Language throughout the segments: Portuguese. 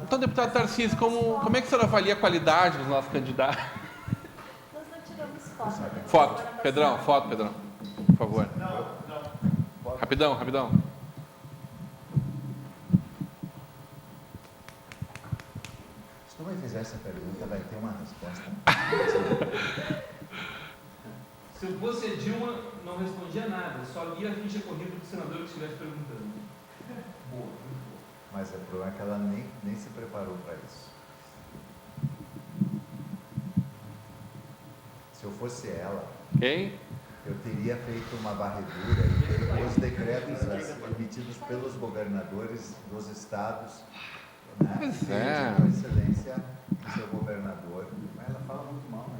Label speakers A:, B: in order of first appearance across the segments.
A: Então, deputado Tarcísio, como é que o senhor avalia a qualidade dos nossos candidatos?
B: Nós não tiramos foto.
A: Foto. Pedrão, por favor. Rapidão.
C: Se tu me fizer essa pergunta, vai ter uma resposta.
D: Se eu fosse Dilma, não respondia nada, só lia a ficha corrida do senador que estivesse perguntando. Boa, muito boa.
C: Mas o problema é que ela nem se preparou para isso. Se eu fosse ela,
A: Quem?
C: eu teria feito uma varredura e feito os decretos emitidos pelos governadores dos estados, né?
A: Pois é.
C: Com excelência do seu governador. Mas ela fala muito mal, né?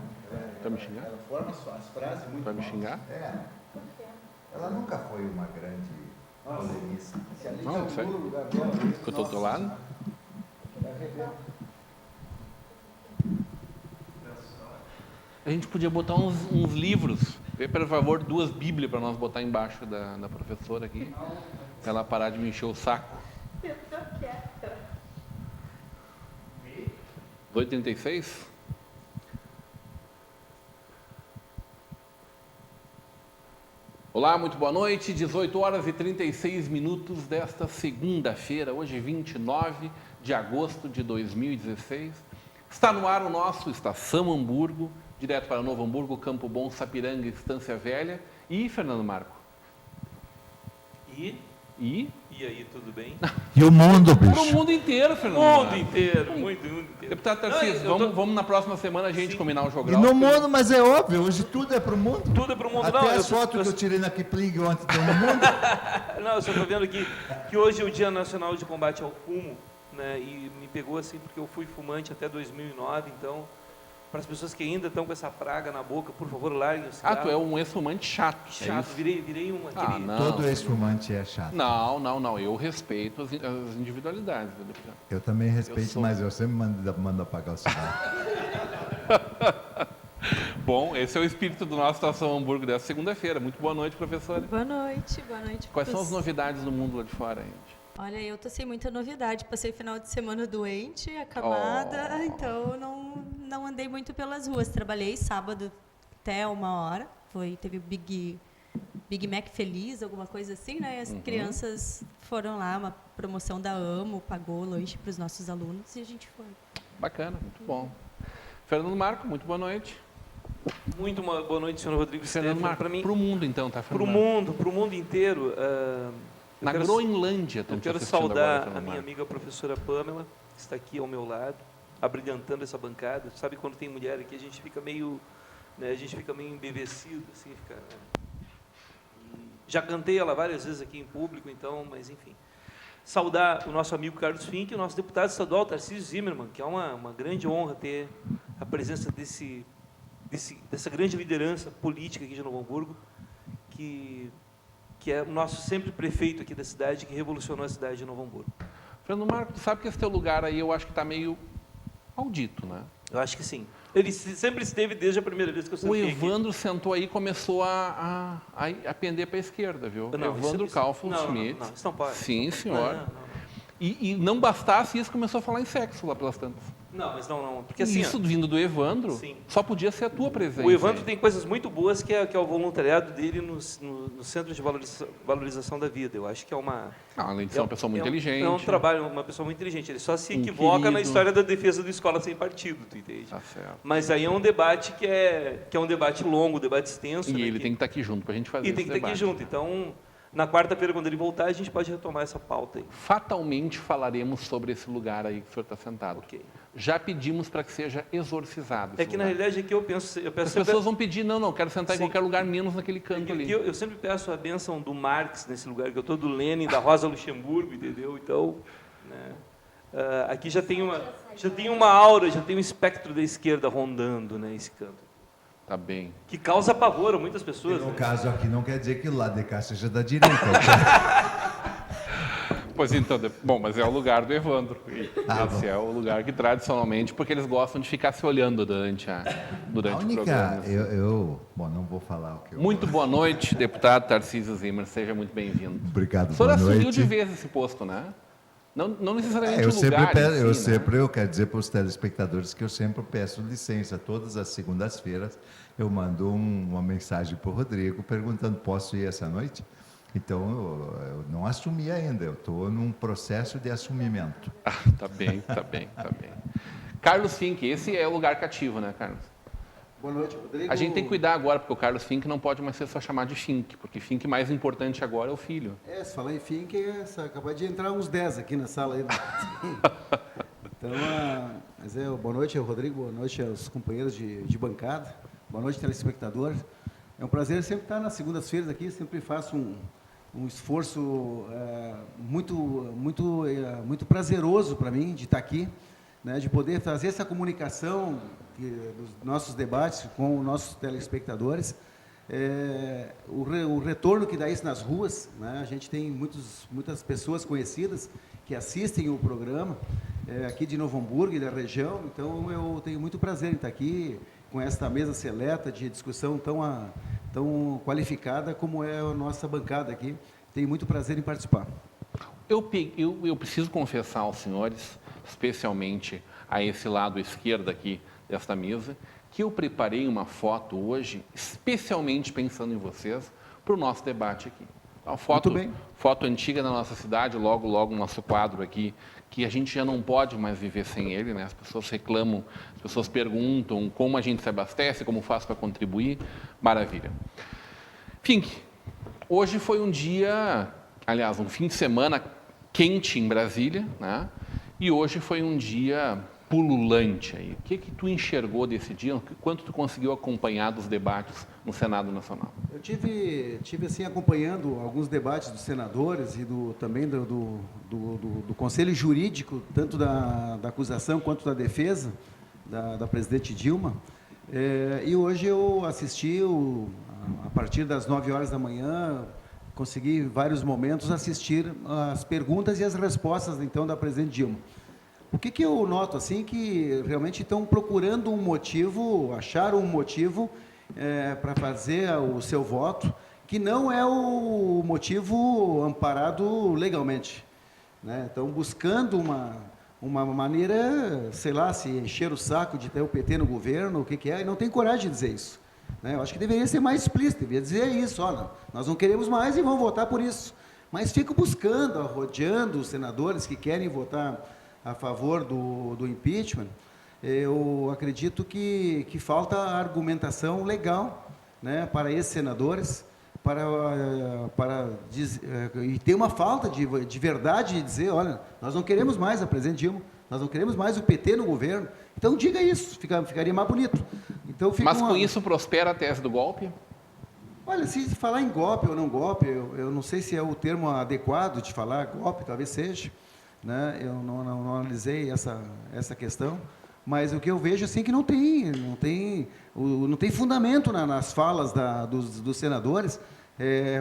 A: Vai me xingar?
C: Ela forma as frases muito
A: Vai me
C: mal.
A: xingar?
C: É. Ela nunca foi uma grande polemista.
A: Não sei. Que eu tô do lado. A gente podia botar uns livros. Vê, por favor, 2 Bíblias para nós botar embaixo da professora aqui. Pra ela parar de me encher o saco.
B: Eu tô quieta.
A: 2h36? Olá, muito boa noite. 18h36 desta segunda-feira, hoje 29 de agosto de 2016. Está no ar o nosso Estação Hamburgo, direto para Novo Hamburgo, Campo Bom, Sapiranga, Estância Velha. E Fernando Marco?
D: E aí, tudo bem?
C: E o mundo,
A: Para o mundo inteiro, Fernando
D: Mundo
A: Marco.
D: inteiro, muito inteiro.
A: Deputado Tarcísio, vamos na próxima semana a gente combinar o
C: E
A: jogral.
C: no mundo, mas é óbvio, hoje tudo é pro mundo.
D: Tudo é pro mundo.
C: Até
D: Não,
C: as fotos que eu tirei na Kipling ontem estão no mundo.
D: Não, eu só estou vendo aqui que hoje é o Dia Nacional de Combate ao Fumo, né? E me pegou assim porque eu fui fumante até 2009, então, para as pessoas que ainda estão com essa praga na boca, por favor, larguem o cigarro.
A: Ah, tu é um ex-fumante chato. é
D: Chato,
A: isso?
D: virei um aquele...
A: não.
C: Todo ex-fumante é chato.
A: Não. Eu respeito as individualidades do deputado.
C: Eu também respeito,
A: Eu sou.
C: mas eu sempre mando apagar o cigarro.
A: Bom, esse é o espírito do nosso Estação Hamburgo dessa segunda-feira. Muito boa noite, professora.
B: Boa noite.
A: Quais são as novidades do mundo lá de fora, gente?
B: Olha, eu tô sem muita novidade. Passei final de semana doente, acamada, então não andei muito pelas ruas. Trabalhei sábado até 1h. Teve o Big Mac Feliz, alguma coisa assim, né? E as crianças foram lá, uma promoção da AMO, pagou lanche para os nossos alunos e a gente foi.
A: Bacana, muito bom. Fernando Marco, muito boa noite.
D: Muito uma boa noite, senhor Rodrigo
A: Fernando
D: Stefano.
A: Marco,
D: Para mim,
A: para o mundo então, tá?
D: para o
A: Fernando?
D: mundo inteiro.
A: Na Groenlândia,
D: Eu quero saudar a minha amiga professora Pamela, que está aqui ao meu lado, abrilhantando essa bancada. Sabe quando tem mulher aqui, a gente fica meio embevecido, assim, fica, né? Já cantei ela várias vezes aqui em público, então, mas enfim. Saudar o nosso amigo Carlos Fink e o nosso deputado estadual, Tarcísio Zimmermann, que é uma grande honra ter a presença dessa grande liderança política aqui de Novo Hamburgo, que é o nosso sempre prefeito aqui da cidade, que revolucionou a cidade de Novo Hamburgo.
A: Fernando Marco, tu sabe que esse teu lugar aí eu acho que está meio maldito, né?
D: Eu acho que sim. Ele sempre esteve desde a primeira vez que eu
A: O
D: sentei aqui.
A: Evandro sentou aí e começou a pender para a esquerda, viu?
D: Não,
A: Evandro
D: isso-
A: Kaufmann
D: não,
A: Schmidt.
D: não, isso não pode.
A: Sim, senhor.
D: Não.
A: E não bastasse isso, começou a falar em sexo lá pelas tantas.
D: Não, mas não. Porque assim,
A: Isso vindo do Evandro,
D: Sim.
A: só podia ser a tua presença.
D: o Evandro
A: aí.
D: tem coisas muito boas que é o voluntariado dele no Centro de Valorização da Vida. Eu acho que é uma...
A: Além de ser uma pessoa muito inteligente.
D: É um trabalho, uma pessoa muito inteligente. Ele só se
A: Um
D: equivoca
A: querido.
D: na história da defesa da escola sem partido, tu entende?
A: Tá certo.
D: Mas aí é um debate que é um debate longo, um debate extenso.
A: E
D: né,
A: ele tem que estar aqui junto para a gente fazer
D: E tem
A: esse
D: que estar aqui
A: debate.
D: junto. Então, na quarta-feira, quando ele voltar, a gente pode retomar essa pauta aí.
A: Fatalmente falaremos sobre esse lugar aí que o senhor está sentado.
D: Ok.
A: Já pedimos para que seja exorcizado.
D: É
A: esse
D: que, na
A: lugar.
D: realidade, aqui eu peço
A: As
D: sempre...
A: pessoas vão pedir, não, quero sentar
D: Sim.
A: em qualquer lugar menos naquele canto ali.
D: Eu sempre peço a bênção do Marx nesse lugar, que eu estou do Lenin, da Rosa Luxemburgo, entendeu? Então, né, aqui já tem uma aura, já tem um espectro da esquerda rondando, né, esse canto.
A: Tá bem.
D: Que causa pavor a muitas pessoas.
C: No
D: né?
C: caso aqui não quer dizer que o lado de cá seja da direita.
A: Pois então, bom, mas é o lugar do Evandro. Esse
C: bom.
A: é o lugar que tradicionalmente, porque eles gostam de ficar se olhando durante
C: A
A: o
C: única,
A: programa.
C: bom, não vou falar o que eu...
A: Muito boa noite, deputado Tarcísio Zimmer, seja muito bem-vindo.
C: Obrigado,
A: O senhor
C: boa
A: assumiu
C: noite.
A: de vez esse posto, né? Não necessariamente
C: Eu
A: o
C: sempre
A: lugar
C: peço,
A: em si, né?
C: eu quero dizer para os telespectadores que eu sempre peço licença. Todas as segundas-feiras eu mando uma mensagem para o Rodrigo perguntando: posso ir essa noite? Então eu não assumi ainda, eu estou num processo de assumimento.
A: Tá bem. Carlos Fink, esse é o lugar cativo, né, Carlos?
E: Boa noite, Rodrigo.
A: A gente tem que cuidar agora, porque o Carlos Fink não pode mais ser só chamado de Fink, porque Fink mais importante agora é o filho.
E: Se falar em fim, acabou de entrar uns 10 aqui na sala. Aí. Então, boa noite ao Rodrigo, boa noite aos companheiros de bancada, boa noite, telespectador. É um prazer sempre estar nas segundas-feiras aqui, sempre faço um esforço muito prazeroso para mim de estar aqui, né, de poder fazer essa comunicação dos nossos debates com os nossos telespectadores. O retorno que dá isso nas ruas, né, a gente tem muitas pessoas conhecidas que assistem o programa aqui de Novo Hamburgo e da região, então eu tenho muito prazer em estar aqui com esta mesa seleta de discussão tão qualificada como é a nossa bancada aqui. Tenho muito prazer em participar.
A: Eu preciso confessar aos senhores, especialmente a esse lado esquerdo aqui desta mesa, que eu preparei uma foto hoje, especialmente pensando em vocês, para o nosso debate aqui. Uma foto antiga da nossa cidade, logo o nosso quadro aqui, que a gente já não pode mais viver sem ele, né? As pessoas reclamam, as pessoas perguntam como a gente se abastece, como faz para contribuir. Maravilha. Fink, hoje foi um dia, aliás, um fim de semana quente em Brasília, né? E hoje foi um dia pululante aí. O que tu enxergou desse dia? Quanto tu conseguiu acompanhar dos debates no Senado Nacional?
E: Eu tive assim acompanhando alguns debates dos senadores e também do Conselho Jurídico, tanto da acusação quanto da defesa da presidente Dilma. E hoje eu assisti, a partir das 9 horas da manhã, consegui em vários momentos assistir as perguntas e as respostas então da presidente Dilma. O que eu noto assim que realmente estão procurando um motivo, acharam um motivo para fazer o seu voto, que não é o motivo amparado legalmente, né? Estão buscando uma maneira, sei lá, se encher o saco de ter o PT no governo, o que é, e não tem coragem de dizer isso, né? Eu acho que deveria ser mais explícito, deveria dizer isso: olha, nós não queremos mais e vamos votar por isso. Mas ficam buscando, rodeando os senadores que querem votar a favor do impeachment. Eu acredito que falta argumentação legal, né, para esses senadores, e tem uma falta de verdade de dizer: olha, nós não queremos mais a presidente Dilma, nós não queremos mais o PT no governo. Então diga isso, ficaria mais bonito. Então,
A: mas com isso prospera a tese do golpe?
E: Olha, se falar em golpe ou não golpe, eu não sei se é o termo adequado de falar golpe, talvez seja, né? Eu não analisei essa questão, mas o que eu vejo assim que não tem fundamento nas falas dos senadores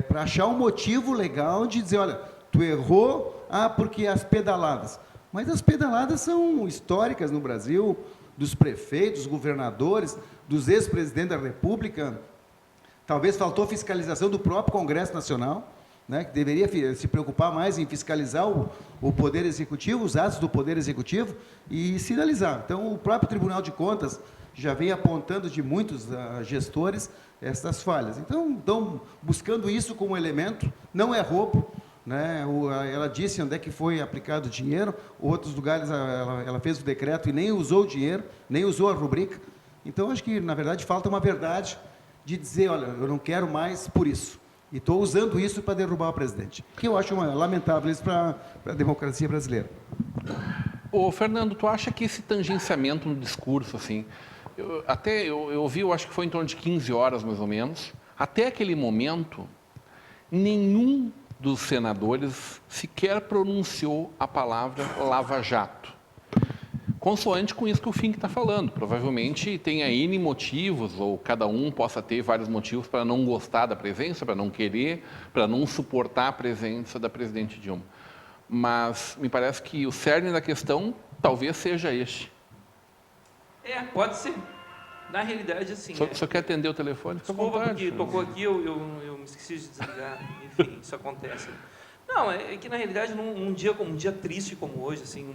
E: para achar um motivo legal de dizer: olha, tu errou, porque as pedaladas. Mas as pedaladas são históricas no Brasil, dos prefeitos, governadores, dos ex-presidentes da República. Talvez faltou fiscalização do próprio Congresso Nacional, né, que deveria se preocupar mais em fiscalizar o Poder Executivo, os atos do Poder Executivo, e sinalizar. Então, o próprio Tribunal de Contas já vem apontando de muitos gestores essas falhas. Então, estão buscando isso como elemento, não é roubo, né? Ela disse onde é que foi aplicado o dinheiro, outros lugares ela fez o decreto e nem usou o dinheiro, nem usou a rubrica. Então, acho que, na verdade, falta uma verdade de dizer: olha, eu não quero mais por isso. E estou usando isso para derrubar o presidente. Que eu acho lamentável isso para a democracia brasileira.
A: Ô, Fernando, tu acha que esse tangenciamento no discurso, assim, eu ouvi, eu acho que foi em torno de 15 horas, mais ou menos, até aquele momento, nenhum dos senadores sequer pronunciou a palavra Lava Jato. consoante com isso que o Fink está falando. Provavelmente tem aí N motivos, ou cada um possa ter vários motivos para não gostar da presença, para não querer, para não suportar a presença da presidente Dilma. Mas me parece que o cerne da questão talvez seja este.
D: Pode ser. Na realidade, assim...
A: O senhor quer atender o telefone? Fica à
D: Desculpa,
A: vontade.
D: porque tocou aqui, eu me esqueci de desligar. Enfim, isso acontece. Não, é que na realidade, um dia triste como hoje, assim,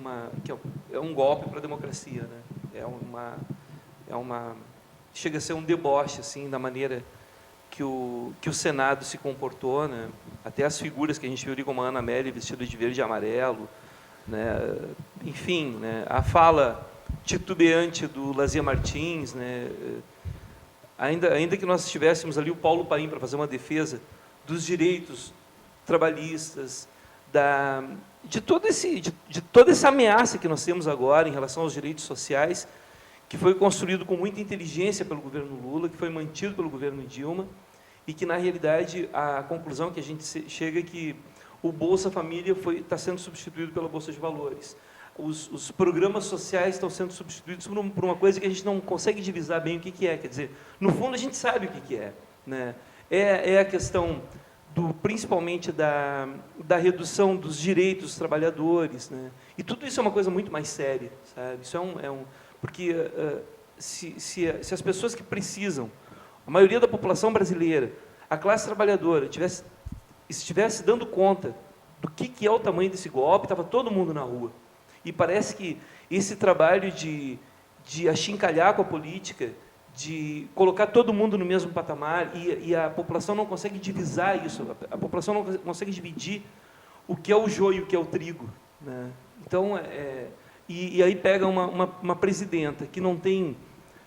D: é um golpe para a democracia, né? Chega a ser um deboche, assim, da maneira que o Senado se comportou, né? Até as figuras que a gente viu ali, como a Ana Amélia, vestida de verde e amarelo, né? Enfim, né? A fala titubeante do Lazia Martins, né? Ainda que nós tivéssemos ali o Paulo Paim para fazer uma defesa dos direitos trabalhistas, de toda essa ameaça que nós temos agora em relação aos direitos sociais, que foi construído com muita inteligência pelo governo Lula, que foi mantido pelo governo Dilma, e que, na realidade, a conclusão que a gente chega é que o Bolsa Família está sendo substituído pela Bolsa de Valores. Os programas sociais estão sendo substituídos por uma coisa que a gente não consegue divisar bem o que é. Quer dizer, no fundo, a gente sabe o que é, né? É a questão principalmente da redução dos direitos dos trabalhadores, né? E tudo isso é uma coisa muito mais séria, sabe? Isso porque se as pessoas que precisam, a maioria da população brasileira, a classe trabalhadora, estivesse dando conta do que é o tamanho desse golpe, estava todo mundo na rua. E parece que esse trabalho de achincalhar com a política, de colocar todo mundo no mesmo patamar, e a população não consegue divisar isso, a população não consegue dividir o que é o joio e o que é o trigo, né? Então, e aí pega uma presidenta que não tem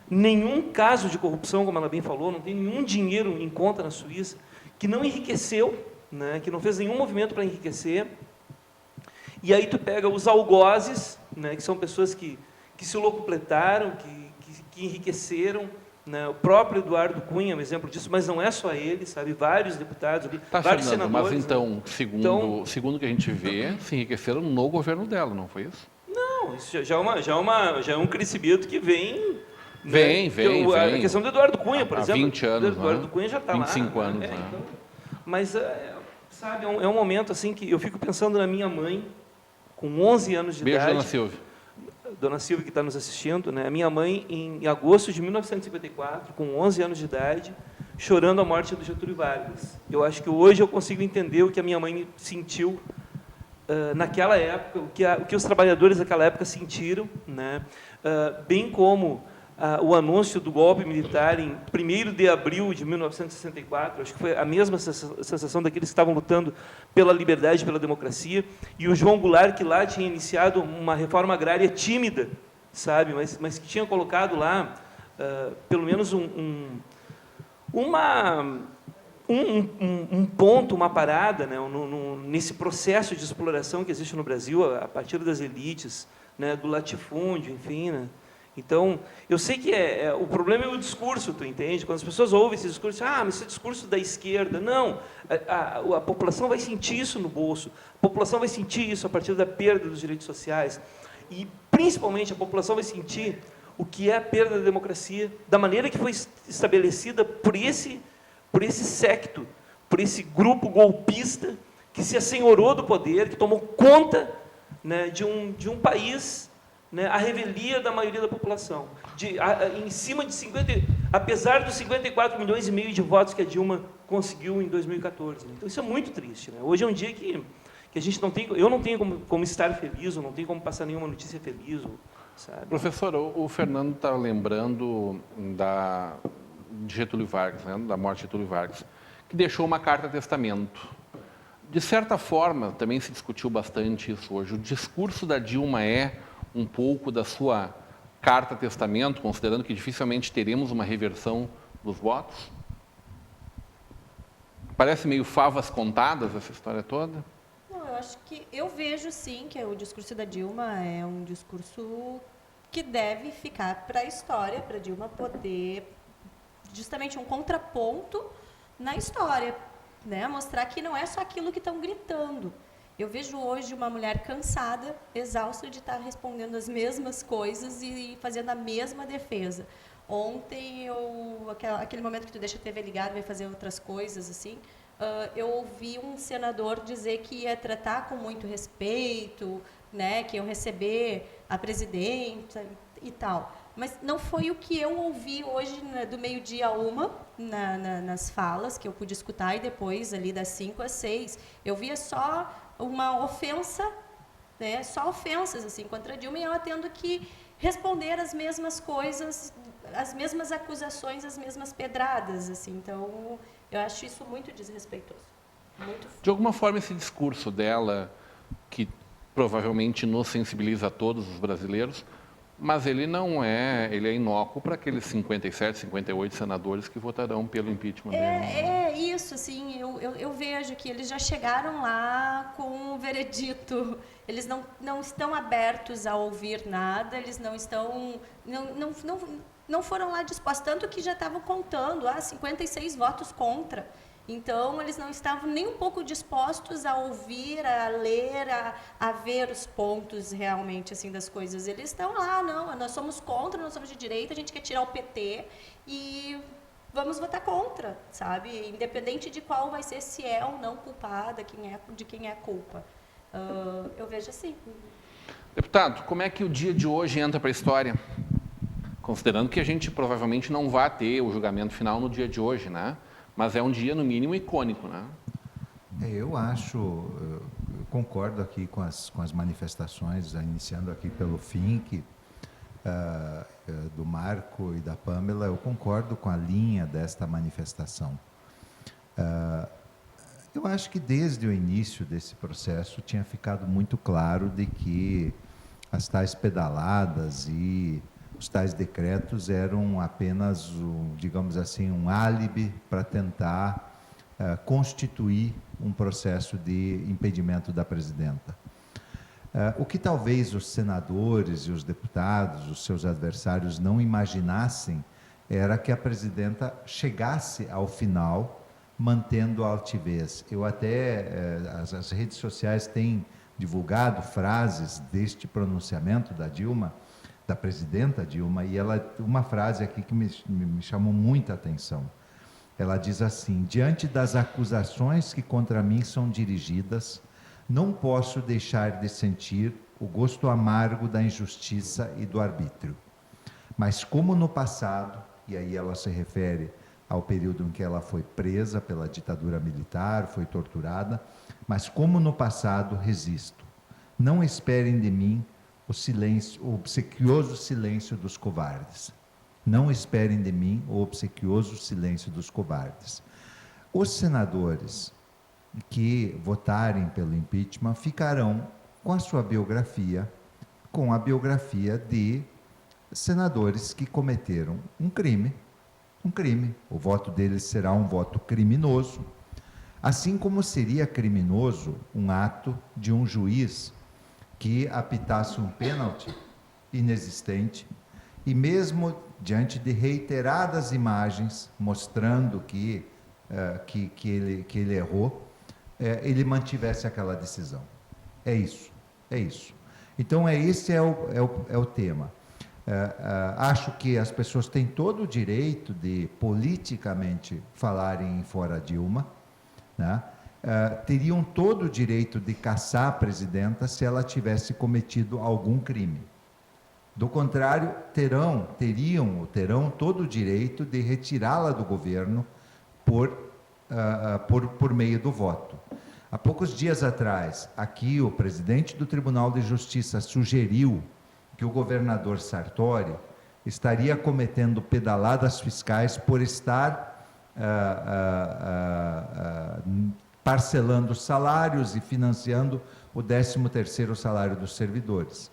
D: nenhum caso de corrupção, como ela bem falou, não tem nenhum dinheiro em conta na Suíça, que não enriqueceu, né, que não fez nenhum movimento para enriquecer. E aí tu pega os algozes, né, que são pessoas que se locupletaram, que enriqueceram, né? O próprio Eduardo Cunha é um exemplo disso, mas não é só ele, sabe? Vários deputados ali, vários
A: Fernando,
D: senadores.
A: mas então,
D: né?
A: segundo o que a gente vê, se enriqueceram no governo dela, não foi isso?
D: Não, isso já é um crescimento que vem...
A: Vem.
D: A questão do Eduardo Cunha, por exemplo.
A: Há 20 anos,
D: o Eduardo Cunha já está lá.
A: 25 anos, né?
D: Então, mas, sabe, é um momento assim que eu fico pensando na minha mãe, com 11 anos de idade.
A: Beijo, dona Silvia.
D: Dona Silvia, que está nos assistindo, né? A minha mãe, em agosto de 1954, com 11 anos de idade, chorando a morte do Getúlio Vargas. Eu acho que hoje eu consigo entender o que a minha mãe sentiu naquela época, o que os trabalhadores daquela época sentiram, né? Bem como o anúncio do golpe militar em 1º de abril de 1964, acho que foi a mesma sensação daqueles que estavam lutando pela liberdade e pela democracia, e o João Goulart, que lá tinha iniciado uma reforma agrária tímida, sabe, mas que tinha colocado lá, pelo menos um ponto, uma parada, né, nesse processo de exploração que existe no Brasil, a partir das elites, né, do latifúndio, enfim, né. Então, eu sei que o problema é o discurso, tu entende? Quando as pessoas ouvem esse discurso, mas esse discurso da esquerda. Não, a população vai sentir isso no bolso, a população vai sentir isso a partir da perda dos direitos sociais, e, principalmente, a população vai sentir o que é a perda da democracia, da maneira que foi estabelecida por esse séquito, por esse grupo golpista que se assenhorou do poder, que tomou conta, né, de um país, né, a revelia da maioria da população, em cima de apesar dos 54 milhões e meio de votos que a Dilma conseguiu em 2014. Né? Então isso é muito triste, né? Hoje é um dia que a gente não tem, eu não tenho como estar feliz, eu não tenho como passar nenhuma notícia feliz, sabe?
A: Professor, o Fernando está lembrando de Getúlio Vargas, né, da morte de Getúlio Vargas, que deixou uma carta-testamento. De certa forma, também se discutiu bastante isso hoje. O discurso da Dilma é um pouco da sua carta-testamento, considerando que dificilmente teremos uma reversão dos votos? Parece meio favas contadas essa história toda?
B: Não, eu acho que eu vejo sim que o discurso da Dilma é um discurso que deve ficar para a história, para a Dilma poder justamente um contraponto na história, né? Mostrar que não é só aquilo que estão gritando, Eu vejo hoje uma mulher cansada, exausta de estar respondendo as mesmas coisas e fazendo a mesma defesa. Ontem, aquele momento que tu deixa a TV ligada, vai fazer outras coisas, assim, eu ouvi um senador dizer que ia tratar com muito respeito, né, que iam receber a presidenta e tal. Mas não foi o que eu ouvi hoje, do meio-dia a 1, nas falas que eu pude escutar, e depois ali das 5 às 6. Eu via só uma ofensa, né, só ofensas assim, contra a Dilma, e ela tendo que responder as mesmas coisas, as mesmas acusações, as mesmas pedradas. Assim. Então, eu acho isso muito desrespeitoso. Muito...
A: De alguma forma, esse discurso dela, que provavelmente nos sensibiliza a todos os brasileiros, mas ele é inócuo para aqueles 57, 58 senadores que votarão pelo impeachment dele.
B: É isso, assim, eu vejo que eles já chegaram lá com um veredito, eles não estão abertos a ouvir nada, eles não foram lá dispostos, tanto que já estavam contando, 56 votos contra. Então, eles não estavam nem um pouco dispostos a ouvir, a ler, a ver os pontos realmente assim das coisas. Eles estão lá, não, nós somos contra, nós somos de direita, a gente quer tirar o PT e vamos votar contra, sabe? Independente de qual vai ser, se é ou não culpada, de quem é a culpa. Eu vejo assim.
A: Deputado, como é que o dia de hoje entra para a história? Considerando que a gente provavelmente não vai ter o julgamento final no dia de hoje, né? Mas é um dia, no mínimo, icônico, né?
C: Eu concordo aqui com as manifestações, iniciando aqui pelo FINC, do Marco e da Pamela, eu concordo com a linha desta manifestação. Eu acho que desde o início desse processo tinha ficado muito claro de que as tais pedaladas e os tais decretos eram apenas, digamos assim, um álibi para tentar constituir um processo de impedimento da presidenta. O que talvez os senadores e os deputados, os seus adversários, não imaginassem era que a presidenta chegasse ao final mantendo a altivez. As redes sociais têm divulgado frases deste pronunciamento da Dilma, da presidenta Dilma, e uma frase aqui que me chamou muita atenção. Ela diz assim: diante das acusações que contra mim são dirigidas, não posso deixar de sentir o gosto amargo da injustiça e do arbítrio. Mas como no passado, e aí ela se refere ao período em que ela foi presa pela ditadura militar, foi torturada, mas como no passado resisto. Não esperem de mim o obsequioso silêncio dos covardes. Não esperem de mim o obsequioso silêncio dos covardes. Os senadores que votarem pelo impeachment ficarão com a sua biografia, com a biografia de senadores que cometeram um crime. O voto deles será um voto criminoso, assim como seria criminoso um ato de um juiz que apitasse um pênalti inexistente e mesmo diante de reiteradas imagens mostrando que ele errou, ele mantivesse aquela decisão. É isso. Então, esse é o tema. Acho que as pessoas têm todo o direito de politicamente falarem fora Dilma, né? Teriam todo o direito de caçar a presidenta se ela tivesse cometido algum crime. Do contrário, terão todo o direito de retirá-la do governo por meio do voto. Há poucos dias atrás, aqui o presidente do Tribunal de Justiça sugeriu que o governador Sartori estaria cometendo pedaladas fiscais por estar parcelando salários e financiando o 13º salário dos servidores.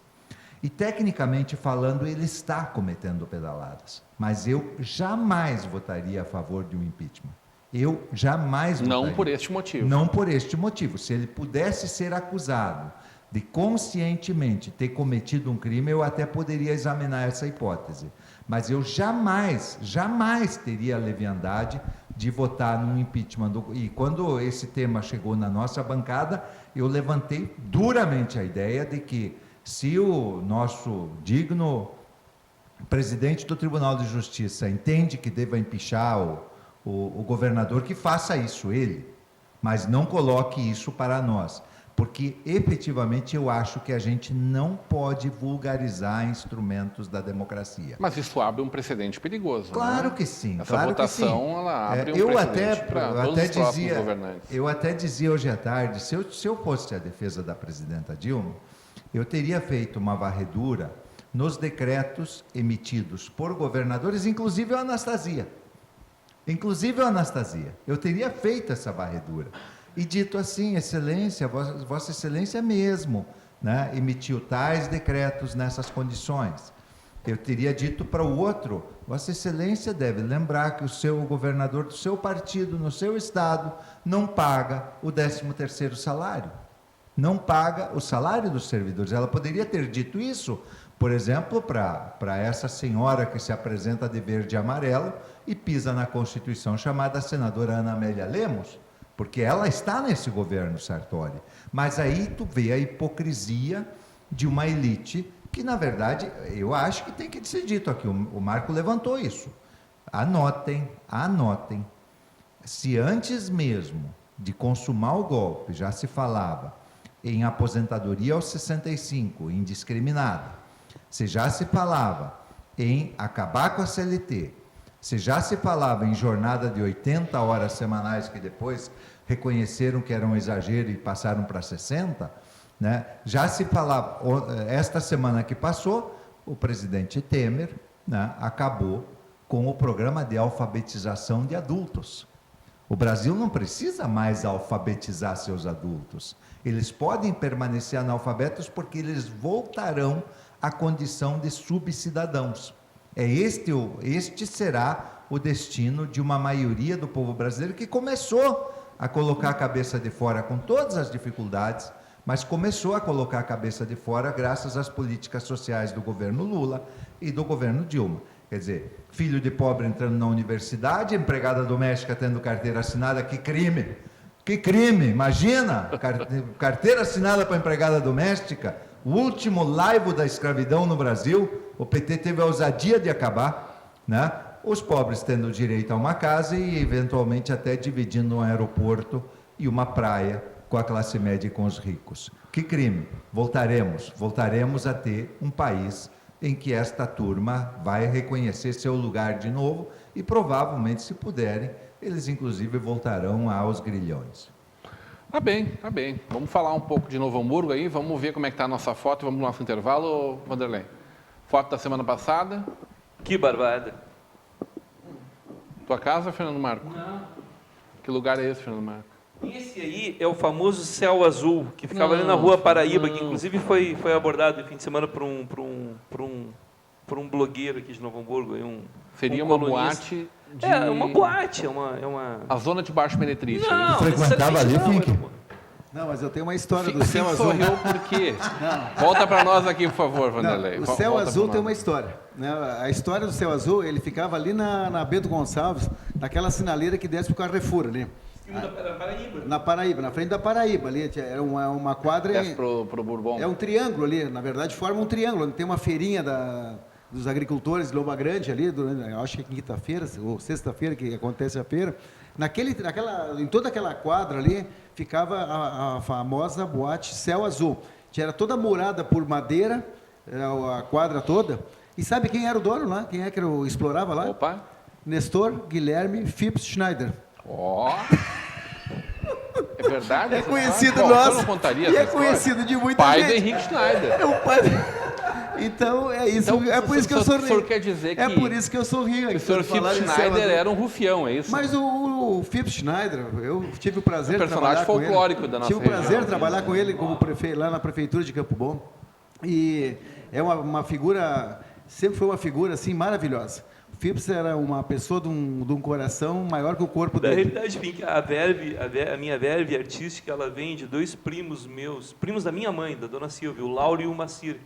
C: E, tecnicamente falando, ele está cometendo pedaladas. Mas eu jamais votaria a favor de um impeachment. Eu jamais votaria.
A: Não por este motivo.
C: Não por este motivo. Se ele pudesse ser acusado de conscientemente ter cometido um crime, eu até poderia examinar essa hipótese. Mas eu jamais teria a leviandade de votar no impeachment. E quando esse tema chegou na nossa bancada, eu levantei duramente a ideia de que, se o nosso digno presidente do Tribunal de Justiça entende que deva empichar o governador, que faça isso ele, mas não coloque isso para nós. Porque, efetivamente, eu acho que a gente não pode vulgarizar instrumentos da democracia.
A: Mas isso abre um precedente perigoso,
C: Claro
A: né?
C: que sim.
A: Essa
C: claro
A: votação,
C: que sim.
A: ela abre um precedente para todos os próximos governantes.
C: Eu até dizia hoje à tarde, se eu fosse a defesa da presidenta Dilma, eu teria feito uma varredura nos decretos emitidos por governadores, inclusive a Anastasia. Eu teria feito essa varredura. E dito assim, Excelência, Vossa Excelência mesmo, né, emitiu tais decretos nessas condições. Eu teria dito para o outro, Vossa Excelência deve lembrar que o governador do seu partido, no seu estado, não paga o 13º salário. Não paga o salário dos servidores. Ela poderia ter dito isso, por exemplo, para essa senhora que se apresenta de verde e amarelo e pisa na Constituição, chamada senadora Ana Amélia Lemos, porque ela está nesse governo Sartori. Mas aí tu vê a hipocrisia de uma elite que, na verdade, eu acho que tem que ser dito aqui, o Marco levantou isso. Anotem. Se antes mesmo de consumar o golpe já se falava em aposentadoria aos 65, indiscriminada, se já se falava em acabar com a CLT, se já se falava em jornada de 80 horas semanais, que depois reconheceram que era um exagero e passaram para 60, né? Já se falava, esta semana que passou, o presidente Temer, né, acabou com o programa de alfabetização de adultos. O Brasil não precisa mais alfabetizar seus adultos. Eles podem permanecer analfabetos porque eles voltarão à condição de subcidadãos. Este será o destino de uma maioria do povo brasileiro que começou a colocar a cabeça de fora com todas as dificuldades, mas começou a colocar a cabeça de fora graças às políticas sociais do governo Lula e do governo Dilma. Quer dizer, filho de pobre entrando na universidade, empregada doméstica tendo carteira assinada, que crime! Que crime! Imagina! Carteira assinada para empregada doméstica, o último laivo da escravidão no Brasil, o PT teve a ousadia de acabar, né? Os pobres tendo direito a uma casa e, eventualmente, até dividindo um aeroporto e uma praia com a classe média e com os ricos. Que crime! Voltaremos a ter um país em que esta turma vai reconhecer seu lugar de novo e, provavelmente, se puderem, eles, inclusive, voltarão aos grilhões.
A: Tá bem. Vamos falar um pouco de Novo Hamburgo aí, vamos ver como é que está a nossa foto, vamos no nosso intervalo, Vanderlei. Foto da semana passada.
D: Que barbada.
A: Tua casa, Fernando Marco?
D: Não.
A: Que lugar é esse, Fernando Marco?
D: Esse aí é o famoso Céu Azul, que ficava ali na Rua Paraíba, que inclusive foi abordado no fim de semana por um blogueiro aqui de Novo Hamburgo.
A: Seria uma boate de...
D: É, uma boate, é uma...
A: A zona de baixo meretrício.
D: Não,
C: frequentava ali, Fink?
E: Não, mas eu tenho uma história do Céu Azul.
A: Sorriu por quê? Volta para nós aqui, por favor, Vanderlei.
E: Não, o Céu Azul tem uma história. Né? A história do Céu Azul, ele ficava ali na Bento Gonçalves, naquela sinaleira que desce para o Carrefour ali. Na Paraíba, na frente da Paraíba ali, era uma quadra...
A: Desce pro Bourbon.
E: É um triângulo ali, na verdade forma um triângulo. Tem uma feirinha dos agricultores de Lomba Grande ali, acho que é quinta-feira ou sexta-feira que acontece a feira. Em toda aquela quadra ali ficava a famosa boate Céu Azul. Era toda murada por madeira, a quadra toda. E sabe quem era o dono lá? Quem é que explorava lá?
A: Opa!
E: Nestor Guilherme Phipps Schneider.
A: Ó! É verdade?
E: É conhecido
A: Bom,
E: nosso.
A: eu não contaria
E: E é
A: essa história.
E: conhecido de muita
A: Pai
E: gente.
A: do Henrique Schneider.
E: É o pai. Então, é isso.
A: Então,
E: é por isso que eu sorri.
A: O senhor quer dizer que...
E: É por isso que eu sorri.
A: O senhor Phipps Schneider era um rufião, é isso?
E: Mas o Phipps Schneider, eu tive o prazer
A: Um
E: de trabalhar
A: personagem
E: com ele.
A: folclórico da nossa
E: Tive o prazer
A: região.
E: de trabalhar com ele como prefeito lá na prefeitura de Campo Bom. E é uma figura, sempre foi uma figura assim maravilhosa. O Phipps era uma pessoa de um coração maior que o corpo
D: Na
E: dele.
D: realidade, Pink, a minha verve artística, ela vem de dois primos meus, primos da minha mãe, da dona Silvia, o Lauro e o Macir,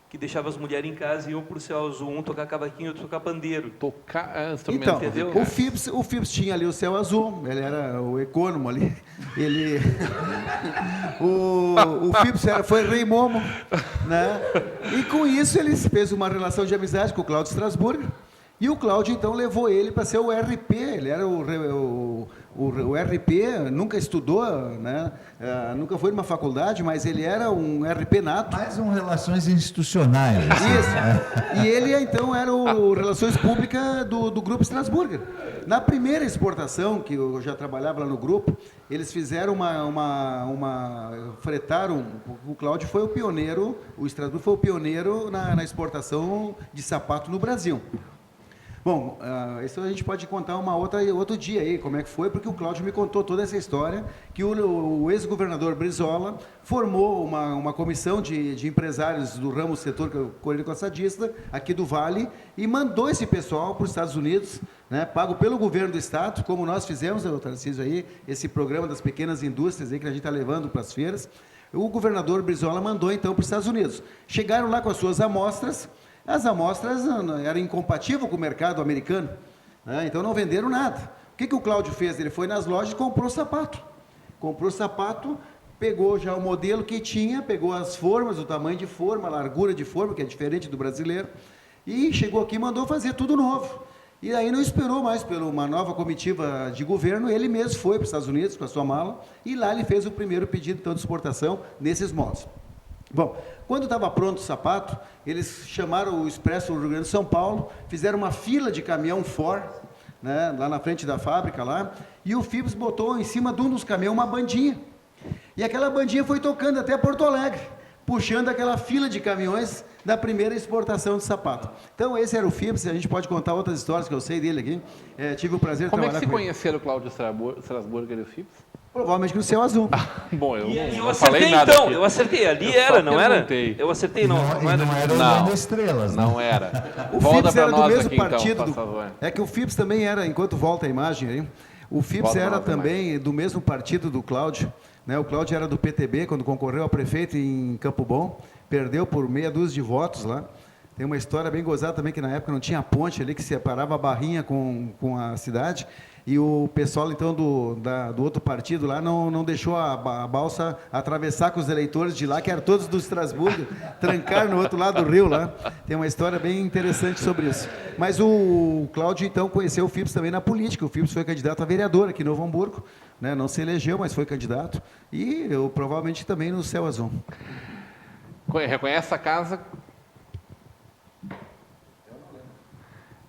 D: que deixava as mulheres em casa e iam para o Céu Azul, um tocar cavaquinho, outro tocar pandeiro.
A: Tocar instrumento,
E: Então,
D: entendeu?
E: o Phipps tinha ali o Céu Azul, ele era o econômico ali. Ele, o Phipps foi rei momo, né? E com isso ele fez uma relação de amizade com o Cláudio Strasburger. E o Cláudio, então, levou ele para ser o RP. Ele era o RP, nunca estudou, né? Nunca foi numa faculdade, mas ele era um RP nato.
C: Mais relações institucionais.
E: Isso. E ele, então, era o Relações Públicas do Grupo Strasburger. Na primeira exportação, que eu já trabalhava lá no grupo, eles fizeram fretaram, o Cláudio foi o pioneiro, o Strasburger foi o pioneiro na exportação de sapato no Brasil. Bom, isso a gente pode contar outro dia aí, como é que foi, porque o Cláudio me contou toda essa história, que o ex-governador Brizola formou uma comissão de empresários do ramo setor coreiro-calçadista, aqui do Vale, e mandou esse pessoal para os Estados Unidos, né, pago pelo governo do estado, como nós fizemos, Tarcísio, aí, esse programa das pequenas indústrias aí, que a gente está levando para as feiras. O governador Brizola mandou, então, para os Estados Unidos. Chegaram lá com as suas amostras. As amostras eram incompatíveis com o mercado americano, né? Então não venderam nada. O que o Cláudio fez? Ele foi nas lojas e comprou sapato. Comprou sapato, pegou já o modelo que tinha, pegou as formas, o tamanho de forma, a largura de forma, que é diferente do brasileiro, e chegou aqui e mandou fazer tudo novo. E aí não esperou mais por uma nova comitiva de governo, ele mesmo foi para os Estados Unidos com a sua mala, e lá ele fez o primeiro pedido então, de exportação nesses modos. Bom, quando estava pronto o sapato, eles chamaram o Expresso do Rio Grande de São Paulo, fizeram uma fila de caminhão Ford, né, lá na frente da fábrica, lá, e o Phipps botou em cima de um dos caminhões uma bandinha. E aquela bandinha foi tocando até Porto Alegre, puxando aquela fila de caminhões da primeira exportação de sapato. Então, esse era o Phipps, a gente pode contar outras histórias que eu sei dele aqui. Tive o prazer de
A: Como é
E: trabalhar
A: que se
E: com ele.
A: conheceram o Cláudio Strasburger e o Phipps?
E: Provavelmente no Céu Azul.
A: Bom, eu
D: Eu
A: não
D: acertei
A: falei nada
D: então,
A: aqui.
D: eu acertei, ali
A: Eu
D: era,
A: só
D: não era?
A: perguntei.
D: Eu acertei, não era.
C: Não era o
A: Não.
C: Nome Estrelas, né?
A: Não era.
E: O
A: Volta
E: Phipps
A: para
E: era do
A: nós
E: mesmo
A: aqui,
E: partido.
A: então, por favor.
E: É que o Phipps também era, enquanto volta a imagem aí, o Phipps
A: Volta
E: era
A: nós a
E: também do mesmo partido do Cláudio. Né? O Cláudio era do PTB, quando concorreu a prefeito em Campo Bom, perdeu por meia dúzia de votos lá. Tem uma história bem gozada também, que na época não tinha ponte ali, que separava a Barrinha com a cidade. E o pessoal, então, do outro partido lá não deixou a balsa atravessar com os eleitores de lá, que eram todos do Estrasburgo, trancaram no outro lado do rio lá. Tem uma história bem interessante sobre isso. Mas o Cláudio, então, conheceu o Phipps também na política. O Phipps foi candidato a vereador aqui em Novo Hamburgo, né? Não se elegeu, mas foi candidato. E eu provavelmente também no Céu Azul.
A: Reconhece essa casa?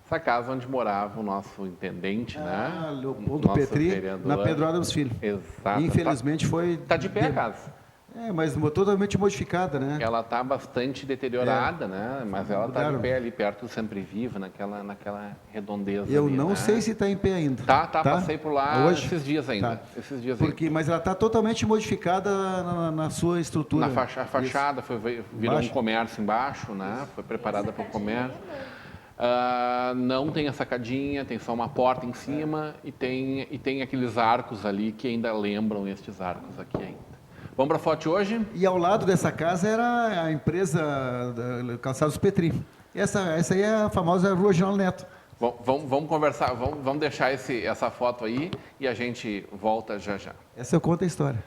A: Essa casa onde morava o nosso intendente, né?
E: Leopoldo
A: Nosso
E: Petri,
A: vereador.
E: na Pedro Adams Filho.
A: Exato.
E: Infelizmente foi...
A: Está de pé a casa.
E: mas totalmente modificada, né?
A: Ela está bastante deteriorada, né? Mas ela está de
E: Mudaram.
A: pé ali perto do Sempre Vivo, naquela redondeza.
E: Eu
A: ali,
E: não
A: né?
E: sei se está em pé ainda.
A: Tá, passei por lá
E: Hoje?
A: esses dias ainda.
E: Tá.
A: Esses dias ainda.
E: Mas ela está totalmente modificada na sua estrutura.
A: A fachada virou
E: Embaixo.
A: um comércio embaixo, né? Foi preparada para o comércio. Não tem a sacadinha, tem só uma porta em cima e tem aqueles arcos ali que ainda lembram estes arcos aqui ainda. Vamos para a foto hoje?
E: E ao lado dessa casa era a empresa Calçados Petri. Essa aí é a famosa Rua General Neto.
A: Vamos conversar, vamos deixar essa foto aí e a gente volta já já.
E: Essa eu conto a história.